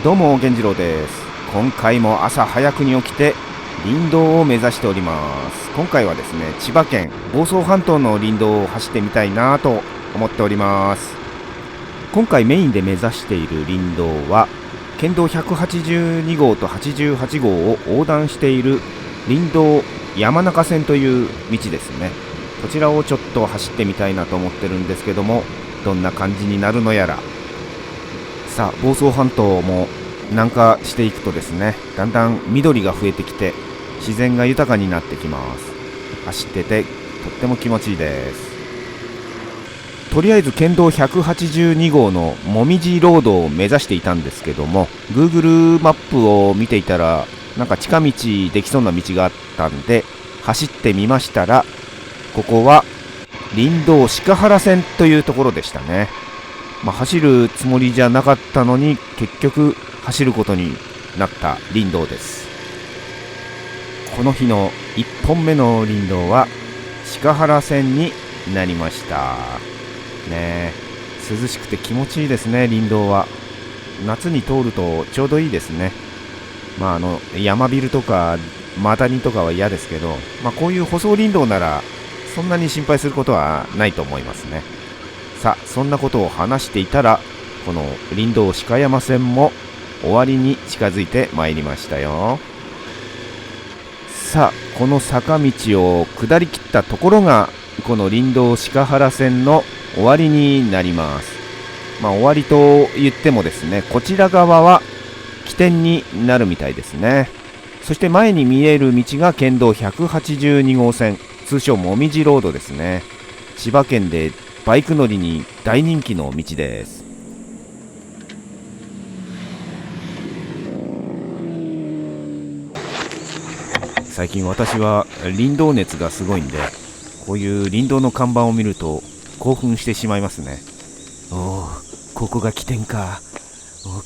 どうも源次郎です。今回も朝早くに起きて林道を目指しております。今回はですね、千葉県房総半島の林道を走ってみたいなと思っております。今回メインで目指している林道は県道182号と88号を横断している林道山中線という道ですね。こちらをちょっと走ってみたいなと思ってるんですけども、どんな感じになるのやら。さあ、房総半島も南下していくとですね、だんだん緑が増えてきて自然が豊かになってきます。走っててとっても気持ちいいです。とりあえず県道182号のもみじロードを目指していたんですけども、 Google マップを見ていたらなんか近道できそうな道があったんで走ってみましたら、ここは林道鹿原線というところでしたね。走るつもりじゃなかったのに結局走ることになった林道です。この日の1本目の林道は鹿原線になりましたね。涼しくて気持ちいいですね。林道は夏に通るとちょうどいいですね。山ビルとかマダニとかは嫌ですけど、こういう舗装林道ならそんなに心配することはないと思いますね。さあ、そんなことを話していたら、この林道鹿山線も終わりに近づいてまいりましたよ。さあ、この坂道を下り切ったところがこの林道鹿原線の終わりになります。終わりと言ってもですね、こちら側は起点になるみたいですね。そして前に見える道が県道182号線、通称もみじロードですね。千葉県でバイク乗りに大人気の道です。最近私は林道熱がすごいんで、こういう林道の看板を見ると興奮してしまいますね。おお、ここが起点か、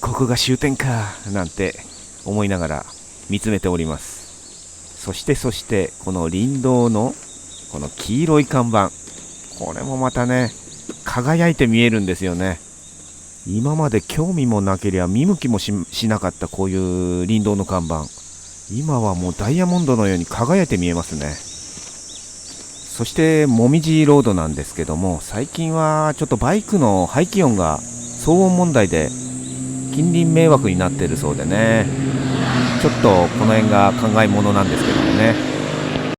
ここが終点かなんて思いながら見つめております。そしてこの林道のこの黄色い看板、これもまたね、輝いて見えるんですよね。今まで興味もなければ見向きも しなかったこういう林道の看板、今はもうダイヤモンドのように輝いて見えますね。そしてもみじロードなんですけども、最近はちょっとバイクの排気音が騒音問題で近隣迷惑になっているそうでね、ちょっとこの辺が考えものなんですけどもね。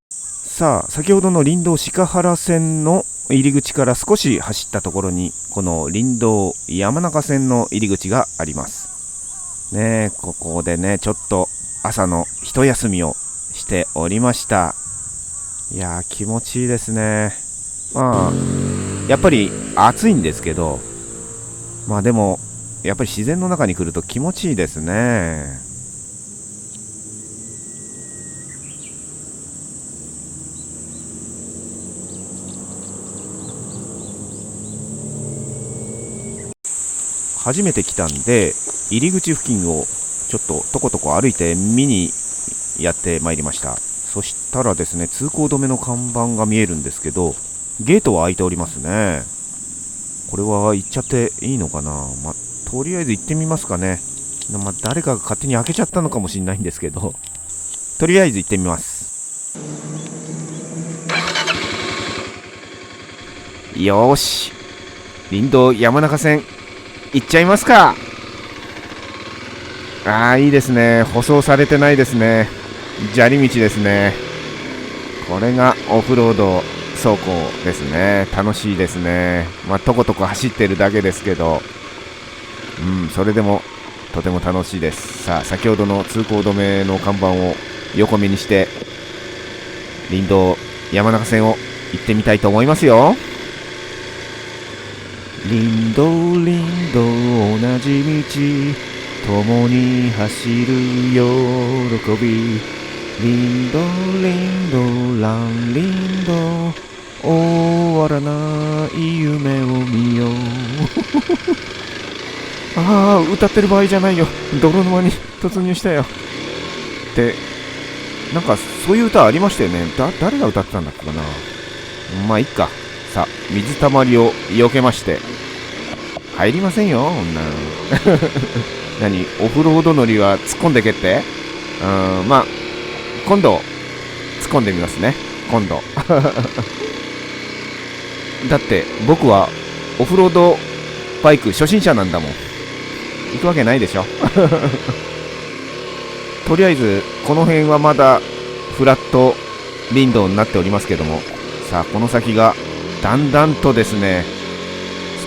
さあ、先ほどの林道鹿原線の入り口から少し走ったところにこの林道山中線の入り口がありますね。ここでね、ちょっと朝の一休みをしておりました。いやー、気持ちいいですね。やっぱり暑いんですけど、でもやっぱり自然の中に来ると気持ちいいですね。初めて来たんで入り口付近をちょっととことこ歩いて見にやってまいりました。そしたらですね、通行止めの看板が見えるんですけど、ゲートは開いておりますね。これは行っちゃっていいのかな。とりあえず行ってみますかね。誰かが勝手に開けちゃったのかもしれないんですけど、とりあえず行ってみます。よーし、林道山中線行っちゃいますか。いいですね。舗装されてないですね。砂利道ですね。これがオフロード走行ですね。楽しいですね。とことこ走ってるだけですけど、それでもとても楽しいです。さあ、先ほどの通行止めの看板を横目にして林道山中線を行ってみたいと思いますよ。林道同じ道、共に走る喜び、林道ラン林道、終わらない夢を見よう歌ってる場合じゃないよ、泥沼に突入したよって、なんかそういう歌ありましたよね。誰が歌ってたんだっけかな。いっか。さあ、水たまりを避けまして入りませんよ、こんなオフロード乗りは突っ込んでけって。まあ今度突っ込んでみますね、今度だって僕はオフロードバイク初心者なんだもん。行くわけないでしょとりあえずこの辺はまだフラット林道になっておりますけども、さあこの先がだんだんとですね、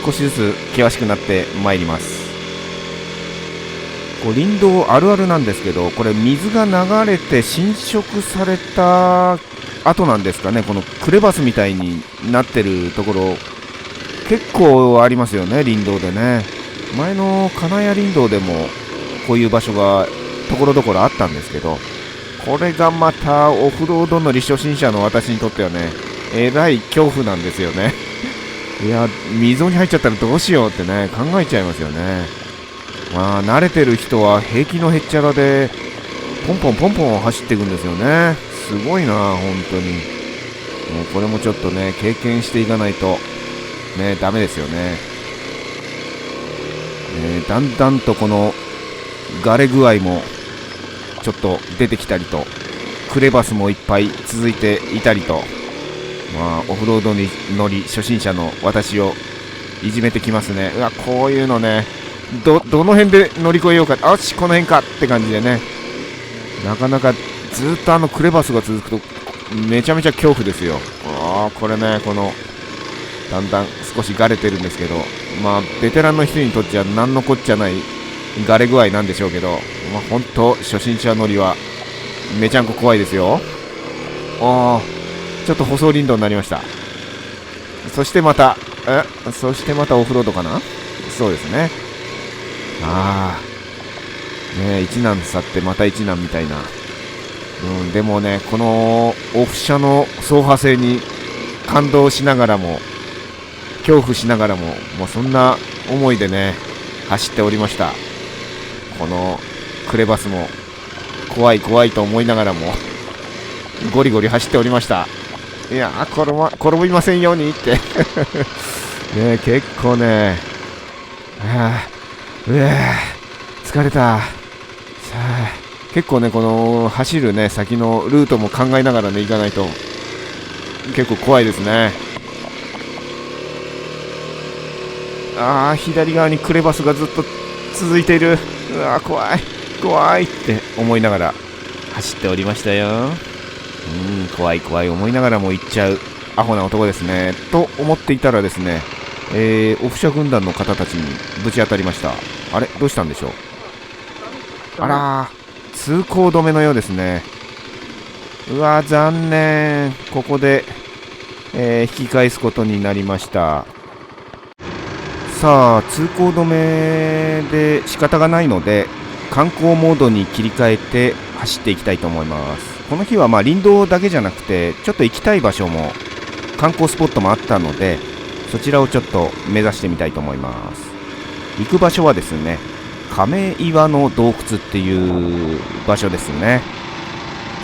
少しずつ険しくなってまいります。こう林道あるあるなんですけど、これ水が流れて浸食された後なんですかね、このクレバスみたいになってるところ結構ありますよね、林道でね。前の金谷林道でもこういう場所がところどころあったんですけど、これがまたオフロード乗り初心者の私にとってはね、えらい恐怖なんですよねいや、溝に入っちゃったらどうしようってね、考えちゃいますよね。まあ慣れてる人は平気のへっちゃらでポンポンポンポン走っていくんですよね。すごいな、本当に。もうこれもちょっとね、経験していかないとね、ダメですよね。だんだんとこのガレ具合もちょっと出てきたりと、クレバスもいっぱい続いていたりと、まあオフロードに乗り初心者の私をいじめてきますね。うわ、こういうのね、どの辺で乗り越えようか、あしこの辺かって感じでね、なかなかずっとクレバスが続くとめちゃめちゃ恐怖ですよ。これね、このだんだん少しガレてるんですけど、まあベテランの人にとっちゃ何のこっちゃないガレ具合なんでしょうけど、まあ本当初心者乗りはめちゃんこ怖いですよ。ちょっと舗装林道になりました。そしてまたオフロードかな。そうですね。一難去ってまた一難みたいな。でもね、このオフ車の走破性に感動しながらも恐怖しながらも、もうそんな思いでね走っておりました。このクレバスも怖い怖いと思いながらもゴリゴリ走っておりました。いやー、転びませんようにってね、結構ね、疲れた。結構ね、この走るね先のルートも考えながらね行かないと結構怖いですね。左側にクレバスがずっと続いている。怖い怖いって思いながら走っておりましたよ。怖い怖い思いながらも行っちゃうアホな男ですねと思っていたらですね、オフ車軍団の方たちにぶち当たりました。あれ、どうしたんでしょう。あらー、通行止めのようですね。うわ、残念。ここで、引き返すことになりました。さあ、通行止めで仕方がないので観光モードに切り替えて走っていきたいと思います。この日は林道だけじゃなくてちょっと行きたい場所も観光スポットもあったので、そちらをちょっと目指してみたいと思います。行く場所はですね、亀岩の洞窟っていう場所ですね。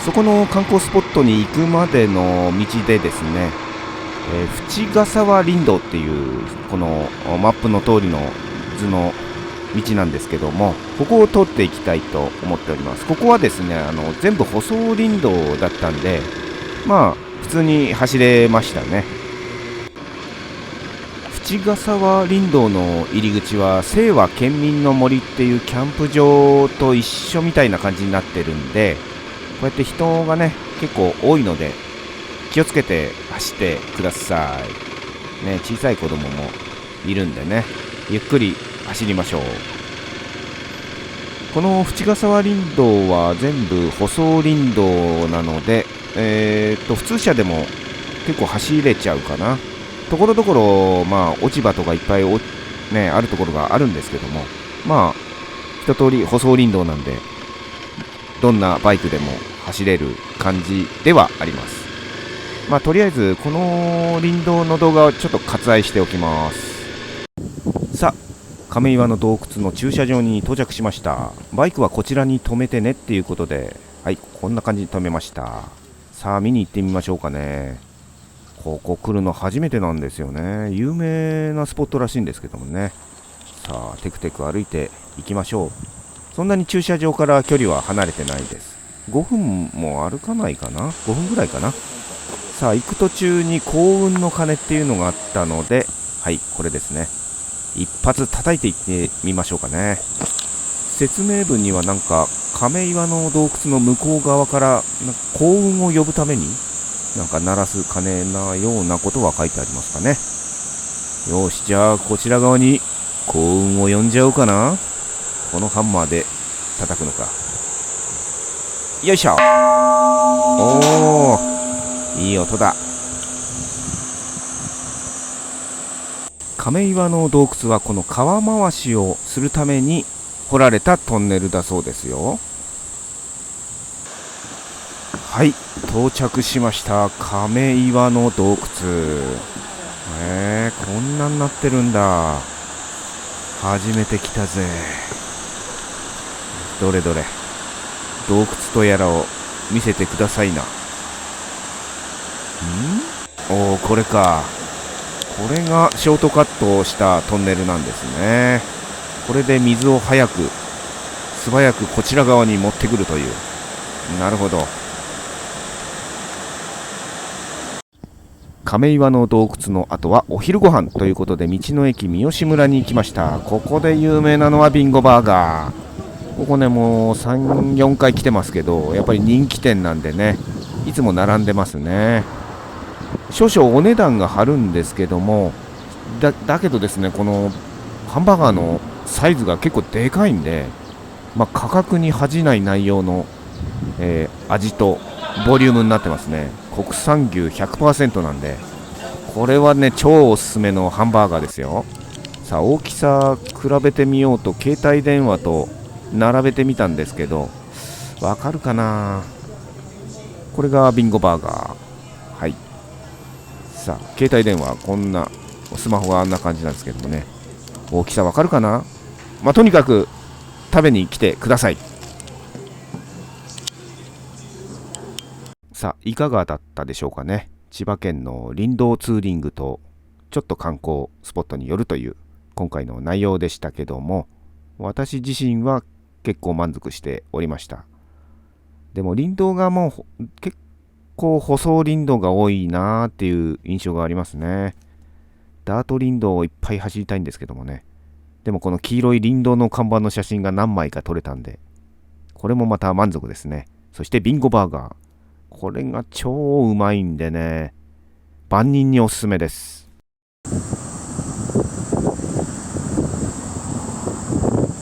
そこの観光スポットに行くまでの道でですね、淵ヶ沢林道っていうこのマップの通りの図の道なんですけども、ここを通っていきたいと思っております。ここはですね、全部舗装林道だったんで、まあ普通に走れましたね。淵ヶ沢林道の入り口は清和県民の森っていうキャンプ場と一緒みたいな感じになってるんで、こうやって人がね結構多いので気をつけて走ってくださいね。小さい子供もいるんでね、ゆっくり走りましょう。この淵ヶ沢林道は全部舗装林道なので、普通車でも結構走れちゃうかな。ところどころ落ち葉とかいっぱいあるところがあるんですけども、一通り舗装林道なんでどんなバイクでも走れる感じではあります。とりあえずこの林道の動画をちょっと割愛しておきます。さあ、亀岩の洞窟の駐車場に到着しました。バイクはこちらに止めてねっていうことで、はい、こんな感じに止めました。さあ見に行ってみましょうかね。ここ来るの初めてなんですよね。有名なスポットらしいんですけどもね。さあテクテク歩いていきましょう。そんなに駐車場から距離は離れてないです。5分も歩かないかな、5分ぐらいかな。さあ、行く途中に幸運の鐘っていうのがあったので、はい、これですね。一発叩いていってみましょうかね。説明文にはなんか亀岩の洞窟の向こう側から幸運を呼ぶためになんか鳴らす鐘なようなことは書いてありますかね。よし、じゃあこちら側に幸運を呼んじゃおうかな。このハンマーで叩くのか。よいしょ。おー、いい音だ。亀岩の洞窟はこの川回しをするために掘られたトンネルだそうですよ。はい、到着しました。亀岩の洞窟。こんなになってるんだ。初めて来たぜ。どれどれ、洞窟とやらを見せてくださいな。おお、これか。これがショートカットをしたトンネルなんですね。これで水を早く素早くこちら側に持ってくるという。なるほど。亀岩の洞窟の後はお昼ご飯ということで、道の駅三好村に行きました。ここで有名なのはビンゴバーガー。ここね、もう3、4回来てますけど、やっぱり人気店なんでね、いつも並んでますね。少々お値段が張るんですけども、だけどですね、このハンバーガーのサイズが結構でかいんで、価格に恥じない内容の、味とボリュームになってますね。国産牛 100% なんで、これはね、超おすすめのハンバーガーですよ。さあ、大きさ比べてみようと携帯電話と並べてみたんですけど、わかるかな。これがビンゴバーガー。はい。さあ、携帯電話こんな、スマホはあんな感じなんですけどもね、大きさわかるかな。とにかく食べに来てください。さあ、いかがだったでしょうかね。千葉県の林道ツーリングとちょっと観光スポットによるという今回の内容でしたけども、私自身は結構満足しておりました。でも林道がもう結構舗林道が多いなーっていう印象がありますね。ダート林道をいっぱい走りたいんですけどもね。でもこの黄色い林道の看板の写真が何枚か撮れたんで、これもまた満足ですね。そしてビンゴバーガー。これが超うまいんでね、万人におすすめです。